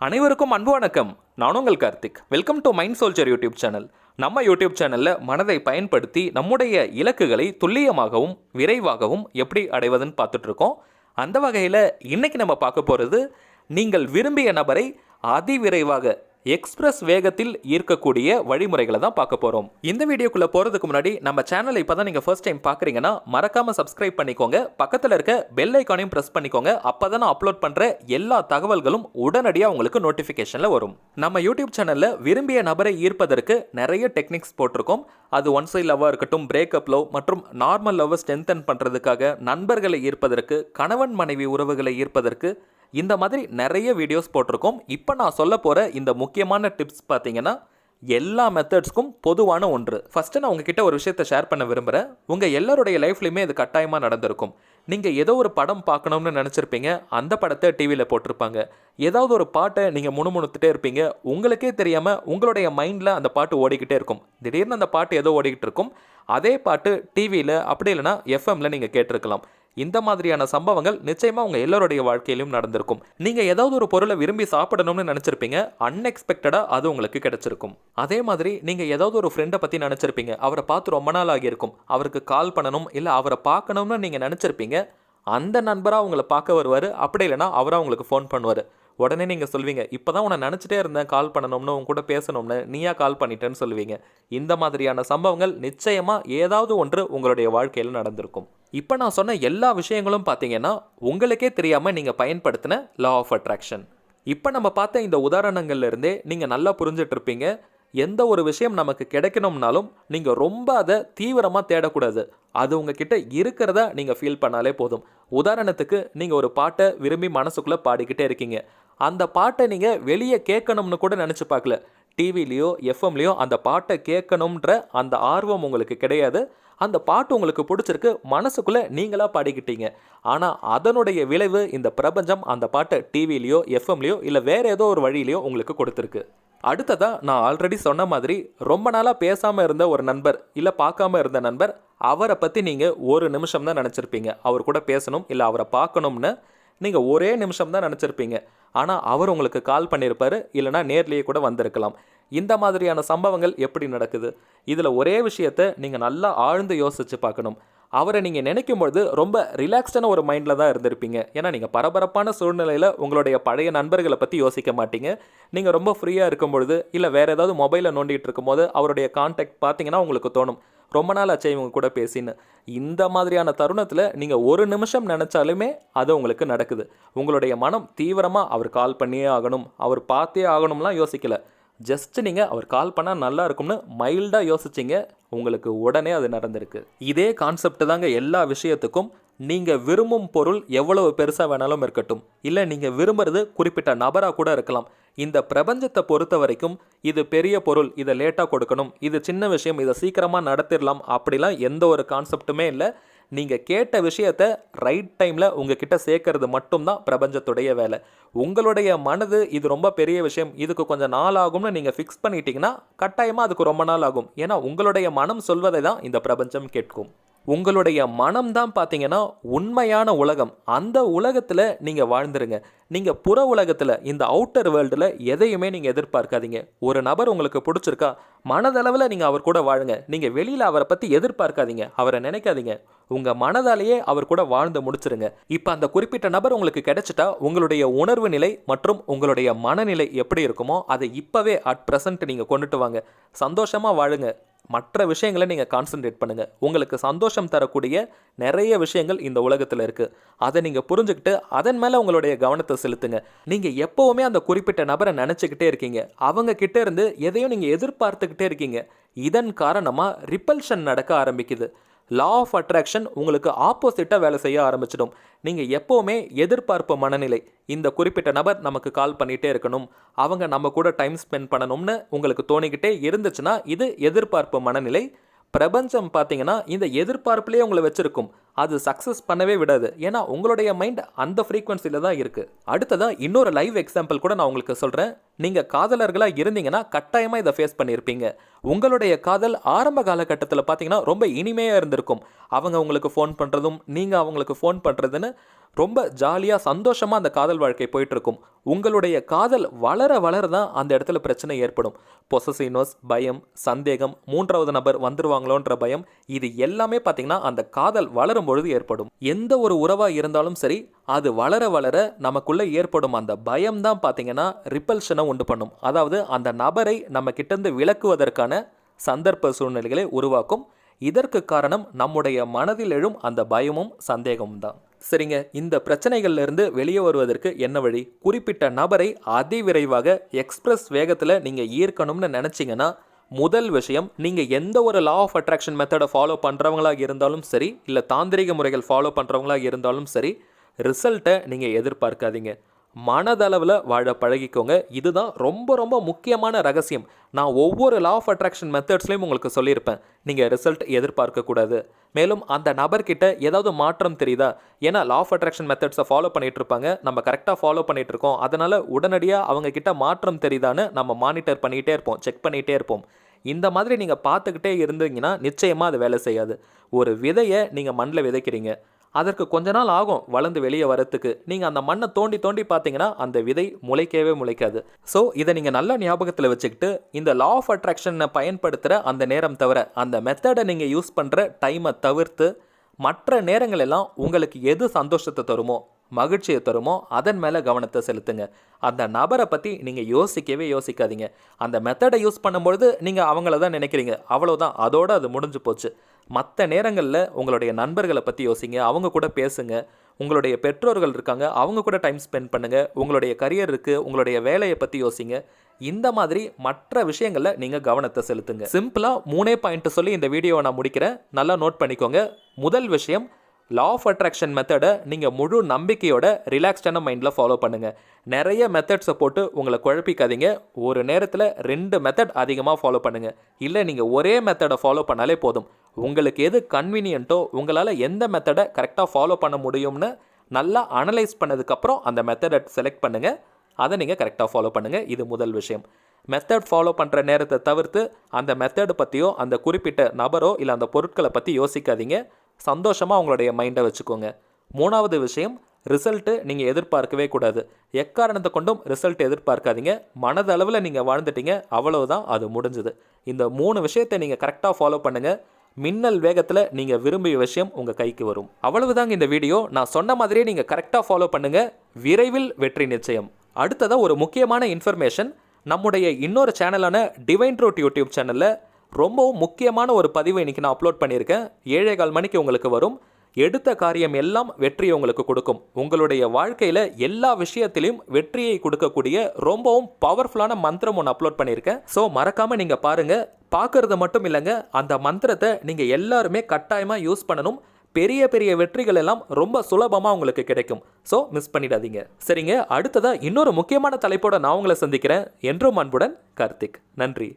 அனைவருக்கும் அன்பு வணக்கம். நான் உங்கள் Karthik. Welcome to mind soldier YouTube channel. நம்ம யூடியூப் சேனலில் மனதை பயன்படுத்தி நம்முடைய இலக்குகளை துல்லியமாகவும் விரைவாகவும் எப்படி அடைவதுன்னு பார்த்துட்டு இருக்கோம். அந்த வகையில் இன்னைக்கு நம்ம பார்க்க போகிறது நீங்கள் விரும்பிய நபரை அதிவிரைவாக எக்ஸ்பிரஸ் வேகத்தில் ஈர்க்கக்கூடிய வழிமுறைகளை தான் பார்க்க போகிறோம். இந்த வீடியோக்குள்ளே போகிறதுக்கு முன்னாடி நம்ம சேனலை இப்போ தான் நீங்கள் ஃபர்ஸ்ட் டைம் பார்க்குறீங்கன்னா மறக்காமல் சப்ஸ்கிரைப் பண்ணிக்கோங்க. பக்கத்தில் இருக்க பெல் ஐக்கானையும் ப்ரெஸ் பண்ணிக்கோங்க. அப்போ தான் நான் அப்லோட் பண்ணுற எல்லா தகவல்களும் உடனடியாக உங்களுக்கு நோட்டிஃபிகேஷனில் வரும். நம்ம யூடியூப் சேனலில் விரும்பிய நபரை ஈர்ப்பதற்கு நிறைய டெக்னிக்ஸ் போட்டிருக்கோம். அது ஒன் சைட் லவ்வாக இருக்கட்டும், பிரேக்கப் லவ் மற்றும் நார்மல் லவ்வை ஸ்ட்ரென்தன் பண்ணுறதுக்காக, நண்பர்களை ஈர்ப்பதற்கு, கணவன் மனைவி உறவுகளை ஈர்ப்பதற்கு, இந்த மாதிரி நிறைய வீடியோஸ் போட்டிருக்கோம். இப்போ நான் சொல்ல போகிற இந்த முக்கியமான டிப்ஸ் பார்த்தீங்கன்னா எல்லா மெத்தட்ஸ்க்கும் பொதுவான ஒன்று. ஃபஸ்ட்டு நான் உங்ககிட்ட ஒரு விஷயத்தை ஷேர் பண்ண விரும்புகிறேன். உங்கள் எல்லாருடைய லைஃப்லையுமே இது கட்டாயமாக நடந்திருக்கும். நீங்கள் ஏதோ ஒரு படம் பார்க்கணும்னு நினச்சிருப்பீங்க, அந்த படத்தை டிவியில் போட்டிருப்பாங்க. ஏதாவது ஒரு பாட்டை நீங்கள் முணுமுணுத்துட்டே இருப்பீங்க, உங்களுக்கே தெரியாமல் உங்களுடைய மைண்டில் அந்த பாட்டு ஓடிக்கிட்டே இருக்கும். திடீர்னு அந்த பாட்டு ஏதோ ஓடிக்கிட்டு இருக்கும், அதே பாட்டு டிவியில் அப்படி இல்லைனா எஃப்எம்மில் நீங்கள் கேட்டிருக்கலாம். இந்த மாதிரியான சம்பவங்கள் நிச்சயமாக உங்கள் எல்லோருடைய வாழ்க்கையிலும் நடந்திருக்கும். நீங்கள் ஏதாவது ஒரு பொருளை விரும்பி சாப்பிடணும்னு நினச்சிருப்பீங்க, அன்எக்ஸ்பெக்டடாக அது உங்களுக்கு கிடைச்சிருக்கும். அதே மாதிரி நீங்கள் ஏதாவது ஒரு ஃப்ரெண்டை பற்றி நினச்சிருப்பீங்க, அவரை பார்த்து ரொம்ப நாள் ஆகியிருக்கும், அவருக்கு கால் பண்ணணும் இல்லை அவரை பார்க்கணும்னு நீங்கள் நினச்சிருப்பீங்க. அந்த நண்பராக உங்களை பார்க்க வருவார், அப்படி இல்லைனா அவராக உங்களுக்கு ஃபோன் பண்ணுவார். உடனே நீங்கள் சொல்வீங்க, இப்போ தான் உன்னை நினச்சிட்டே இருந்தேன், கால் பண்ணணும்னு, உங்க கூட பேசணும்னு, நீயா கால் பண்ணிட்டேன்னு சொல்லுவீங்க. இந்த மாதிரியான சம்பவங்கள் நிச்சயமாக ஏதாவது ஒன்று உங்களுடைய வாழ்க்கையில் நடந்திருக்கும். இப்போ நான் சொன்ன எல்லா விஷயங்களும் பார்த்தீங்கன்னா உங்களுக்கே தெரியாமல் நீங்கள் பயன்படுத்தின லா ஆஃப் அட்ராக்ஷன். இப்போ நம்ம பார்த்த இந்த உதாரணங்கள்ல இருந்தே நீங்கள் நல்லா புரிஞ்சுட்டு இருப்பீங்க. எந்த ஒரு விஷயம் நமக்கு கிடைக்கணும்னாலும் நீங்கள் ரொம்ப அதை தீவிரமாக தேடக்கூடாது. அது உங்ககிட்ட இருக்கிறத நீங்கள் ஃபீல் பண்ணாலே போதும். உதாரணத்துக்கு நீங்கள் ஒரு பாட்டை விரும்பி மனசுக்குள்ளே பாடிக்கிட்டே இருக்கீங்க. அந்த பாட்டை நீங்கள் வெளியே கேட்கணும்னு கூட நினச்சி பார்க்கல. டிவிலேயோ எஃப்எம்லேயோ அந்த பாட்டை கேட்கணுன்ற அந்த ஆர்வம் உங்களுக்கு கிடையாது. அந்த பாட்டு உங்களுக்கு பிடிச்சிருக்கு, மனசுக்குள்ளே நீங்களாக பாடிக்கிட்டீங்க. ஆனால் அதனுடைய விளைவு இந்த பிரபஞ்சம் அந்த பாட்டை டிவிலேயோ எஃப்எம்லேயோ இல்லை வேறு ஏதோ ஒரு வழியிலையோ உங்களுக்கு கொடுத்துருக்கு. அடுத்ததாக நான் ஆல்ரெடி சொன்ன மாதிரி ரொம்ப நாளாக பேசாமல் இருந்த ஒரு நண்பர் இல்லை பார்க்காம இருந்த நண்பர், அவரை பற்றி நீங்கள் ஒரு நிமிஷம் தான் நினச்சிருப்பீங்க. அவர் கூட பேசணும் இல்லை அவரை பார்க்கணும்னு நீங்கள் ஒரே நிமிஷம் தான் நினச்சிருப்பீங்க. ஆனால் அவர் உங்களுக்கு கால் பண்ணியிருப்பார், இல்லைனா நேர்லேயே கூட வந்திருக்கலாம். இந்த மாதிரியான சம்பவங்கள் எப்படி நடக்குது? இதில் ஒரே விஷயத்தை நீங்கள் நல்லா ஆழ்ந்து யோசித்து பார்க்கணும். அவரை நீங்கள் நினைக்கும் பொழுது ரொம்ப ரிலாக்ஸ்டான ஒரு மைண்டில் தான் இருந்திருப்பீங்க. ஏன்னா நீங்கள் பரபரப்பான சூழ்நிலையில் உங்களுடைய பழைய நண்பர்களை பற்றி யோசிக்க மாட்டீங்க. நீங்கள் ரொம்ப ஃப்ரீயாக இருக்கும் பொழுது இல்லை வேறு ஏதாவது மொபைலை நோண்டிகிட்டு இருக்கும்போது அவருடைய கான்டாக்ட் பார்த்தீங்கன்னா உங்களுக்கு தோணும், ரொம்ப நாள் ஆச்சு இவங்க கூட பேசின்னு. இந்த மாதிரியான தருணத்தில் நீங்கள் ஒரு நிமிஷம் நினச்சாலுமே அது உங்களுக்கு நடக்குது. உங்களுடைய மனம் தீவிரமாக அவர் கால் பண்ணியே ஆகணும், அவர் பார்த்தே ஆகணும்லாம் யோசிக்கலை. ஜஸ்ட் நீங்கள் அவர் கால் பண்ணால் நல்லா இருக்கும்னு மைல்டாக யோசிச்சிங்க, உங்களுக்கு உடனே அது நடந்திருக்கு. இதே கான்செப்ட் தாங்க எல்லா விஷயத்துக்கும். நீங்கள் விரும்பும் பொருள் எவ்வளவு பெருசாக வேணாலும் இருக்கட்டும், இல்லை நீங்கள் விரும்புறது குறிப்பிட்ட நபராக கூட இருக்கலாம். இந்த பிரபஞ்சத்தை பொறுத்த வரைக்கும் இது பெரிய பொருள், இதை லேட்டாக கொடுக்கணும், இது சின்ன விஷயம், இதை சீக்கிரமாக நடத்திடலாம், அப்படிலாம் எந்த ஒரு கான்செப்ட்டுமே இல்லை. நீங்கள் கேட்ட விஷயத்தை ரைட் டைமில் உங்ககிட்ட சேர்க்கறது மட்டும்தான் பிரபஞ்சத்துடைய வேலை. உங்களுடைய மனது இது ரொம்ப பெரிய விஷயம், இதுக்கு கொஞ்சம் நாள் ஆகும்னு நீங்கள் ஃபிக்ஸ் பண்ணிட்டீங்கன்னா கட்டாயமாக அதுக்கு ரொம்ப நாள் ஆகும். ஏன்னா உங்களுடைய மனம் சொல்வதை தான் இந்த பிரபஞ்சம் கேட்கும். உங்களுடைய மனம் தான் பார்த்தீங்கன்னா உண்மையான உலகம். அந்த உலகத்தில் நீங்கள் வாழ்ந்துருங்க. நீங்கள் புற உலகத்தில் இந்த அவுட்டர் வேர்ல்டில் எதையுமே நீங்கள் எதிர்பார்க்காதீங்க. ஒரு நபர் உங்களுக்கு பிடிச்சிருக்கா, மனதளவில் நீங்கள் அவர் கூட வாழுங்க. நீங்கள் வெளியில் அவரை பற்றி எதிர்பார்க்காதீங்க, அவரை நினைக்காதீங்க. உங்கள் மனதாலேயே அவர் கூட வாழ்ந்து முடிச்சிருங்க. இப்போ அந்த குறிப்பிட்ட நபர் உங்களுக்கு கிடைச்சிட்டா உங்களுடைய உணர்வு நிலை மற்றும் உங்களுடைய மனநிலை எப்படி இருக்குமோ அதை இப்போவே அட் ப்ரெசன்ட் நீங்கள் கொண்டுட்டு வாங்க. சந்தோஷமாக வாழுங்க. மற்ற விஷயங்களை நீங்கள் கான்சன்ட்ரேட் பண்ணுங்கள். உங்களுக்கு சந்தோஷம் தரக்கூடிய நிறைய விஷயங்கள் இந்த உலகத்தில் இருக்குது. அதை நீங்கள் புரிஞ்சுக்கிட்டு அதன் மேலே உங்களுடைய கவனத்தை செலுத்துங்க. நீங்கள் எப்போவுமே அந்த குறிப்பிட்ட நபரை நினச்சிக்கிட்டே இருக்கீங்க, அவங்க கிட்டே இருந்து எதையும் நீங்கள் எதிர்பார்த்துக்கிட்டே இருக்கீங்க. இதன் காரணமாக ரிப்பல்ஷன் நடக்க ஆரம்பிக்குது. லா ஆஃப் அட்ராக்ஷன் உங்களுக்கு ஆப்போசிட்டாக வேலை செய்ய ஆரம்பிச்சிடும். நீங்கள் எப்போவுமே எதிர்பார்ப்பு மனநிலை, இந்த குறிப்பிட்ட நபர் நமக்கு கால் பண்ணிகிட்டே இருக்கணும், அவங்க நம்ம கூட டைம் ஸ்பெண்ட் பண்ணணும்னு உங்களுக்கு தோணிக்கிட்டே இருந்துச்சுன்னா இது எதிர்பார்ப்பு மனநிலை. பிரபஞ்சம் பார்த்தீங்கன்னா இந்த எதிர்பார்ப்புலேயே உங்களை வச்சுருக்கும். அது சக்ஸஸ் பண்ணவே விடாது. ஏன்னா உங்களுடைய மைண்ட் அந்த ஃப்ரீக்வன்சியில் தான் இருக்குது. அடுத்ததாக இன்னொரு லைவ் எக்ஸாம்பிள் கூட நான் உங்களுக்கு சொல்கிறேன். நீங்கள் காதலர்களாக இருந்தீங்கன்னா கட்டாயமாக இதை ஃபேஸ் பண்ணியிருப்பீங்க. உங்களுடைய காதல் ஆரம்ப காலகட்டத்தில் பார்த்தீங்கன்னா ரொம்ப இனிமையாக இருந்திருக்கும். அவங்க உங்களுக்கு ஃபோன் பண்ணுறதும் நீங்கள் அவங்களுக்கு ஃபோன் பண்ணுறதுன்னு ரொம்ப ஜாலியாக சந்தோஷமாக அந்த காதல் வாழ்க்கை போயிட்டுருக்கும். உங்களுடைய காதல் வளர வளர தான் அந்த இடத்துல பிரச்சனை ஏற்படும். பொசசிவ்னஸ், பயம், சந்தேகம், மூன்றாவது நபர் வந்துருவாங்களோன்ற பயம், இது எல்லாமே பார்த்தீங்கன்னா அந்த காதல் வளரும் பொழுது ஏற்படும். எந்த ஒரு உறவாக இருந்தாலும் சரி, அது வளர வளர நமக்குள்ளே ஏற்படும் அந்த பயம் தான் பார்த்தீங்கன்னா ரிப்பல்ஷனை உண்டு பண்ணும். அதாவது அந்த நபரை நம்ம கிட்டேருந்து விலக்குவதற்கான சந்தர்ப்ப சூழ்நிலைகளை உருவாக்கும். இதற்கு காரணம் நம்முடைய மனதில் எழும் அந்த பயமும் சந்தேகமும் தான். சரிங்க, இந்த பிரச்சனைகள்ல இருந்து வெளியே வருவதற்கு என்ன வழி? குறிப்பிட்ட நபரை அதிவிரைவாக எக்ஸ்பிரஸ் வேகத்தில் நீங்கள் ஈர்க்கணும்னு நினச்சிங்கன்னா, முதல் விஷயம், நீங்கள் எந்த ஒரு லா ஆஃப் அட்ராக்ஷன் மெத்தடை ஃபாலோ பண்ணுறவங்களாக இருந்தாலும் சரி, இல்லை தாந்திரிக முறைகள் ஃபாலோ பண்ணுறவங்களாக இருந்தாலும் சரி, ரிசல்ட்டை நீங்கள் எதிர்பார்க்காதீங்க. மனதளவில் வாழ பழகிக்கோங்க. இதுதான் ரொம்ப ரொம்ப முக்கியமான ரகசியம். நான் ஒவ்வொரு லா ஆஃப் அட்ராக்ஷன் மெத்தட்ஸ்லையும் உங்களுக்கு சொல்லியிருப்பேன், நீங்கள் ரிசல்ட் எதிர்பார்க்கக்கூடாது. மேலும் அந்த நபர்கிட்ட ஏதாவது மாற்றம் தெரியுதா? ஏன்னா லா ஆஃப் அட்ராக்ஷன் மெத்தட்ஸை ஃபாலோ பண்ணிகிட்டு இருப்பாங்க, நம்ம கரெக்டாக ஃபாலோ பண்ணிகிட்டு இருக்கோம். அதனால் உடனடியாக அவங்கக்கிட்ட மாற்றம் தெரியுதான்னு நம்ம மானிட்டர் பண்ணிகிட்டே இருப்போம், செக் பண்ணிகிட்டே இருப்போம். இந்த மாதிரி நீங்கள் பார்த்துக்கிட்டே இருந்தீங்கன்னா நிச்சயமாக அது வேலை செய்யாது. ஒரு விதையை நீங்கள் மண்ணில் விதைக்கிறீங்க, அதற்கு கொஞ்ச நாள் ஆகும் வளர்ந்து வெளியே வரத்துக்கு. நீங்கள் அந்த மண்ணை தோண்டி தோண்டி பார்த்தீங்கன்னா அந்த விதை முளைக்கவே முளைக்காது. ஸோ இதை நீங்கள் நல்ல ஞாபகத்தில் வச்சுக்கிட்டு, இந்த லா ஆஃப் அட்ராக்ஷனை பயன்படுத்துகிற அந்த நேரம் தவிர, அந்த மெத்தடை நீங்கள் யூஸ் பண்ணுற டைமை தவிர்த்து மற்ற நேரங்கள் எல்லாம் உங்களுக்கு எது சந்தோஷத்தை தருமோ, மகிழ்ச்சியை தருமோ, அதன் மேலே கவனத்தை செலுத்துங்க. அந்த நபரை பற்றி நீங்கள் யோசிக்கவே யோசிக்காதீங்க. அந்த மெத்தடை யூஸ் பண்ணும்பொழுது நீங்கள் அவங்கள தான் நினைக்கிறீங்க, அவ்வளோதான், அதோடு அது முடிஞ்சு போச்சு. மற்ற நேரங்களில் உங்களுடைய நண்பர்களை பற்றி யோசிங்க, அவங்க கூட பேசுங்க. உங்களுடைய பெற்றோர்கள் இருக்காங்க, அவங்க கூட டைம் ஸ்பெண்ட் பண்ணுங்கள். உங்களுடைய கரியர் இருக்குது, உங்களுடைய வேலையை பற்றி யோசிங்க. இந்த மாதிரி மற்ற விஷயங்களில் நீங்கள் கவனத்தை செலுத்துங்க. சிம்பிளாக 3 பாயிண்ட் சொல்லி இந்த வீடியோவை நான் முடிக்கிறேன். நல்லா நோட் பண்ணிக்கோங்க. முதல் விஷயம், லா ஆஃப் அட்ராக்ஷன் மெத்தடை நீங்கள் முழு நம்பிக்கையோட ரிலாக்ஸ்டான மைண்டில் ஃபாலோ பண்ணுங்கள். நிறைய மெத்தட்ஸை போட்டு உங்களை குழப்பிக்காதீங்க. ஒரு நேரத்தில் 2 மெத்தட் அதிகமாக ஃபாலோ பண்ணுங்கள். இல்லை நீங்கள் ஒரே மெத்தடை ஃபாலோ பண்ணாலே போதும். உங்களுக்கு எது கன்வீனியன்ட்டோ, உங்களால் எந்த மெத்தடை கரெக்டாக ஃபாலோ பண்ண முடியும்னு நல்லா அனலைஸ் பண்ணதுக்கப்புறம் அந்த மெத்தடை செலக்ட் பண்ணுங்கள். அதை நீங்கள் கரெக்டாக ஃபாலோ பண்ணுங்கள். இது முதல் விஷயம். மெத்தட் ஃபாலோ பண்ணுற நேரத்தை தவிர்த்து அந்த மெத்தடு பற்றியோ, அந்த குறிப்பிட்ட நபரோ இல்லை அந்த பொருட்களை பற்றி யோசிக்காதீங்க. சந்தோஷமாக உங்களுடைய மைண்டை வச்சுக்கோங்க. 3வது விஷயம், ரிசல்ட்டு நீங்கள் எதிர்பார்க்கவே கூடாது. எக்காரணத்தை கொண்டும் ரிசல்ட் எதிர்பார்க்காதீங்க. மனதளவில் நீங்கள் வாழ்ந்துட்டீங்க, அவ்வளவுதான், அது முடிஞ்சுது. இந்த 3 விஷயத்தை நீங்கள் கரெக்டாக ஃபாலோ பண்ணுங்கள். மின்னல் வேகத்தில் நீங்கள் விரும்பிய விஷயம் உங்கள் கைக்கு வரும். அவ்வளவுதாங்க இந்த வீடியோ. நான் சொன்ன மாதிரியே நீங்கள் கரெக்டாக ஃபாலோ பண்ணுங்கள். விரைவில் வெற்றி நிச்சயம். அடுத்ததாக ஒரு முக்கியமான இன்ஃபர்மேஷன், நம்முடைய இன்னொரு சேனலான டிவைன் ட்ரூத் யூடியூப் சேனலில் ரொம்பவும் முக்கியமான ஒரு பதிவை இன்றைக்கி நான் அப்லோட் பண்ணியிருக்கேன். 7:15 மணிக்கு உங்களுக்கு வரும். எடுத்த காரியம் எல்லாம் வெற்றியை உங்களுக்கு கொடுக்கும். உங்களுடைய வாழ்க்கையில் எல்லா விஷயத்திலையும் வெற்றியை கொடுக்கக்கூடிய ரொம்பவும் பவர்ஃபுல்லான மந்திரம் ஒன்று அப்லோட் பண்ணியிருக்கேன். ஸோ மறக்காமல் நீங்கள் பாருங்கள். பார்க்கறது மட்டும் இல்லைங்க, அந்த மந்திரத்தை நீங்கள் எல்லாருமே கட்டாயமாக யூஸ் பண்ணணும். பெரிய பெரிய வெற்றிகள் எல்லாம் ரொம்ப சுலபமாக உங்களுக்கு கிடைக்கும். ஸோ மிஸ் பண்ணிடாதீங்க. சரிங்க, அடுத்ததாக இன்னொரு முக்கியமான தலைப்போட நான் உங்களை சந்திக்கிறேன். என்றும் அன்புடன் கார்த்திக். நன்றி.